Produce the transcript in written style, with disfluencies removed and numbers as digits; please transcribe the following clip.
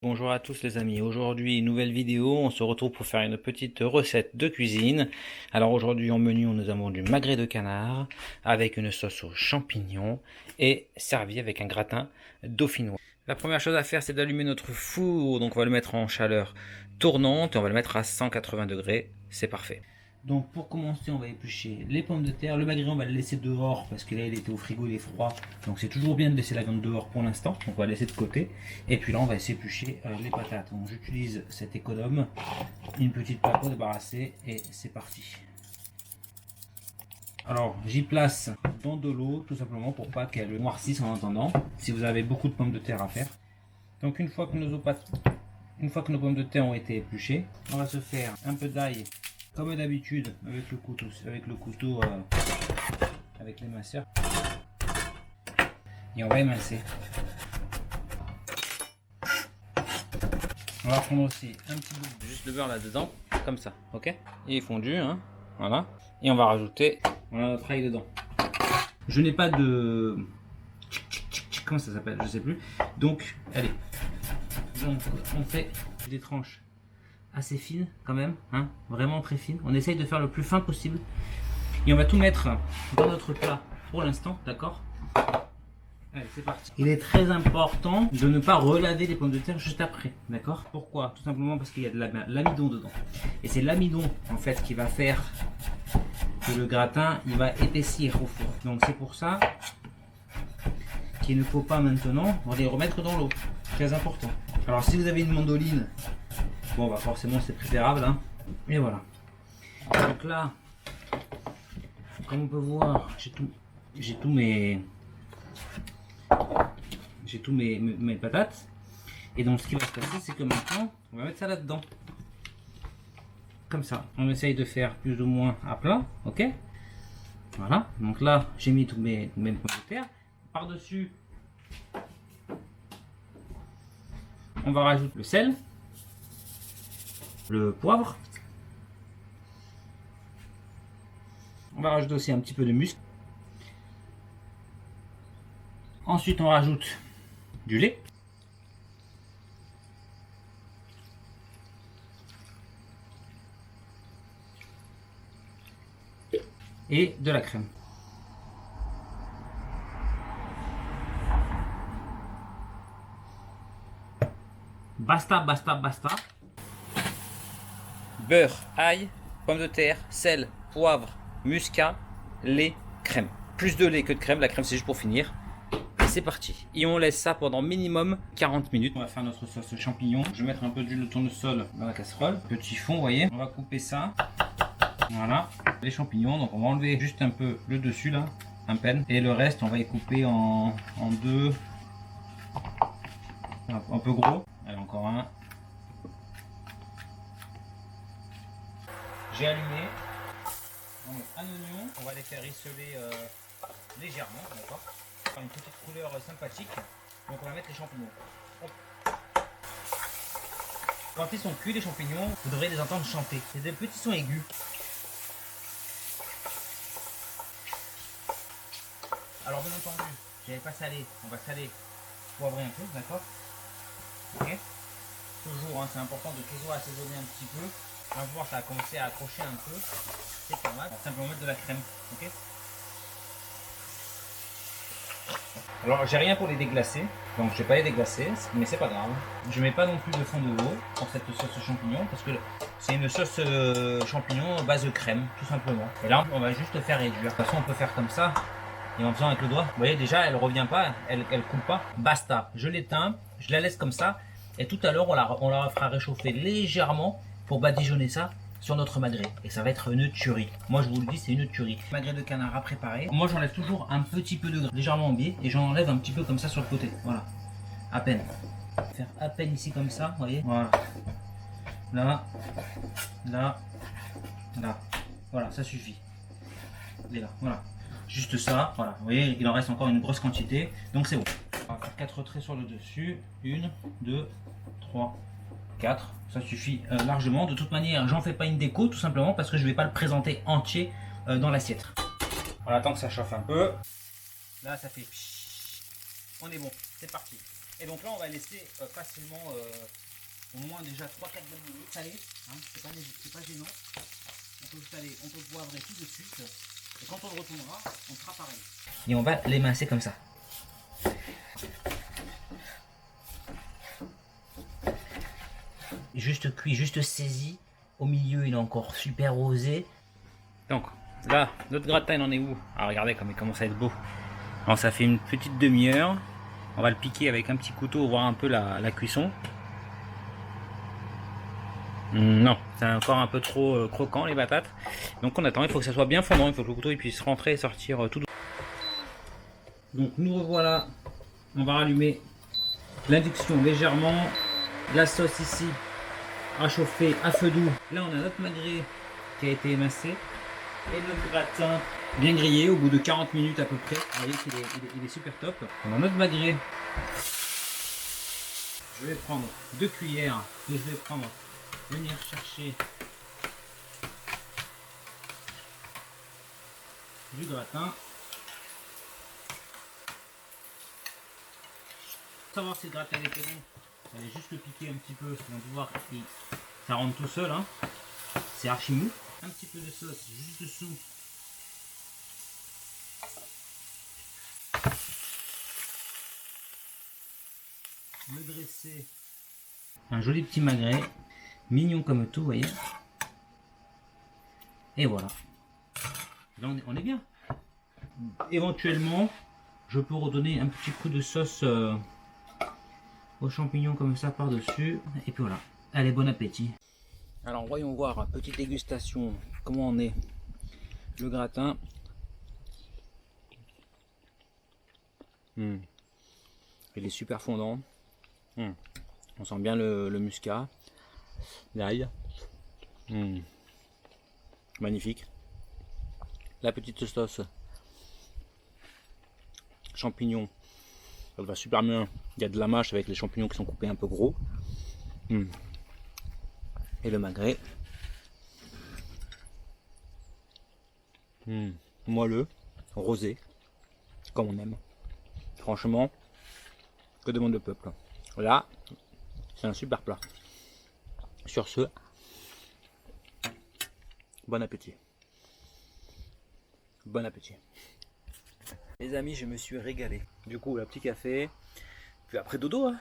Bonjour à tous les amis, aujourd'hui nouvelle vidéo, on se retrouve pour faire une petite recette de cuisine. Alors aujourd'hui en menu nous avons du magret de canard avec une sauce aux champignons et servi avec un gratin dauphinois. La première chose à faire c'est d'allumer notre four, donc on va le mettre en chaleur tournante et on va le mettre à 180 degrés, c'est parfait. Donc pour commencer on va éplucher les pommes de terre, le magret on va le laisser dehors parce que là il était au frigo, il est froid, donc c'est toujours bien de laisser la viande dehors pour l'instant, donc on va laisser de côté. Et puis là on va essayer d'éplucher les patates, donc j'utilise cet économe, une petite plaque pour débarrasser et c'est parti. Alors j'y place dans de l'eau tout simplement pour pas qu'elle noircisse en attendant, si vous avez beaucoup de pommes de terre à faire. Donc une fois que nos pommes de terre ont été épluchées, on va se faire un peu d'ail comme d'habitude avec le couteau, avec l'éminceur, et on va émincer. On va prendre aussi un petit bout de juste le beurre là dedans, comme ça, ok. Il est fondu, hein, voilà. Et on va rajouter notre ail dedans. Je n'ai pas de comment ça s'appelle, je sais plus. Donc allez, donc on fait des tranches assez fines quand même, hein, vraiment très fines. On essaye de faire le plus fin possible. Et on va tout mettre dans notre plat pour l'instant, d'accord? Allez, c'est parti. Il est très important de ne pas relaver les pommes de terre juste après, d'accord? Pourquoi? Tout simplement parce qu'il y a de l'amidon dedans. Et c'est l'amidon en fait qui va faire que le gratin il va épaissir au four. Donc c'est pour ça qu'il ne faut pas maintenant les remettre dans l'eau. Très important. Alors si vous avez une mandoline, bon bah forcément c'est préférable, hein. Et voilà. Donc là, comme on peut voir, j'ai tous mes patates. Et donc ce qui va se passer, c'est que maintenant, on va mettre ça là-dedans. Comme ça. On essaye de faire plus ou moins à plat, ok? Voilà. Donc là, j'ai mis tous mes pommes de terre. Par-dessus, on va rajouter le sel, le poivre. On va rajouter aussi un petit peu de musc. Ensuite, on rajoute du lait. Et de la crème. Basta, basta, basta. Beurre, ail, pommes de terre, sel, poivre, muscat, lait, crème. Plus de lait que de crème, la crème c'est juste pour finir. Et c'est parti. Et on laisse ça pendant minimum 40 minutes. On va faire notre sauce champignon. Je vais mettre un peu d'huile de tournesol dans la casserole. Petit fond, vous voyez. On va couper ça. Voilà. Les champignons, donc on va enlever juste un peu le dessus là, un peine. Et le reste, on va y couper en deux. Un peu gros. Allez, encore un. J'ai allumé. Donc, un oignon, on va les faire rissoler légèrement, d'accord? Une petite couleur sympathique. Donc on va mettre les champignons. Hop. Quand ils sont cuits les champignons, vous devrez les entendre chanter. C'est des petits sons aigus. Alors bien entendu, j'avais pas salé, on va saler, poivrer un peu, d'accord? Ok. Toujours, hein, c'est important de toujours assaisonner un petit peu. On va voir, ça a commencé à accrocher un peu. C'est pas mal. On va simplement mettre de la crème, ok? Alors j'ai rien pour les déglacer, donc je vais pas les déglacer, mais c'est pas grave. Je mets pas non plus de fond de veau pour cette sauce champignon parce que c'est une sauce champignon base de crème, tout simplement. Et là on va juste faire réduire. De toute façon on peut faire comme ça et en faisant avec le doigt. Vous voyez déjà elle revient pas, elle coule pas. Basta, je l'éteins, je la laisse comme ça et tout à l'heure on la fera réchauffer légèrement pour badigeonner ça sur notre magret et ça va être une tuerie. Moi je vous le dis, c'est une tuerie. Magret de canard à préparer. Moi j'enlève toujours un petit peu de gras légèrement en biais et j'en enlève un petit peu comme ça sur le côté. Voilà, à peine. Faire à peine ici comme ça, vous voyez. Voilà. Là, là, là. Voilà, ça suffit. Et là, voilà. Juste ça, voilà. Vous voyez, il en reste encore une grosse quantité, donc c'est bon. On va faire 4 traits sur le dessus. 1, 2, 3, 4. Ça suffit largement. De toute manière, j'en fais pas une déco tout simplement parce que je vais pas le présenter entier dans l'assiette. On attend que ça chauffe un peu. Là, ça fait. On est bon. C'est parti. Et donc là, on va laisser facilement au moins déjà 3-4 bonnes minutes salées. Hein, c'est pas gênant. On peut saler, on peut poivrer tout de suite. Et quand on le retournera, on fera pareil. Et on va l'émincer comme ça. Juste cuit, juste saisi. Au milieu, il est encore super rosé. Donc là, notre gratin, il en est où? Ah, regardez comme il commence à être beau. Alors ça fait une petite demi-heure. On va le piquer avec un petit couteau, voir un peu la cuisson. Non, c'est encore un peu trop croquant les patates. Donc on attend, il faut que ça soit bien fondant, il faut que le couteau il puisse rentrer et sortir tout doucement. Donc nous revoilà, on va rallumer l'induction légèrement. La sauce ici à chauffer à feu doux. Là on a notre magret qui a été émincé. Et notre gratin bien grillé au bout de 40 minutes à peu près. Vous voyez qu'il est super top. On a notre magret. Je vais prendre 2 cuillères que je vais venir chercher du gratin. Pour savoir si le gratin était bon, vous allez juste le piquer un petit peu, on va voir que ça rentre tout seul. Hein. C'est archi mou. Un petit peu de sauce juste dessous. Le dresser. Un joli petit magret, mignon comme tout, vous voyez. Et voilà. Là on est bien. Éventuellement, je peux redonner un petit coup de sauce aux champignons comme ça par-dessus. Et puis voilà. Allez, bon appétit. Alors voyons voir, petite dégustation, comment on est. Le gratin. Il est super fondant. On sent bien le muscat, l'ail. Magnifique. La petite sauce champignons, ça va super bien. Il y a de la mâche avec les champignons qui sont coupés un peu gros. Et le magret. Moelleux, rosé, comme on aime. Franchement, que demande le peuple. Là, c'est un super plat. Sur ce, bon appétit. Bon appétit. Les amis, je me suis régalé. Du coup, un petit café, puis après dodo. Hein.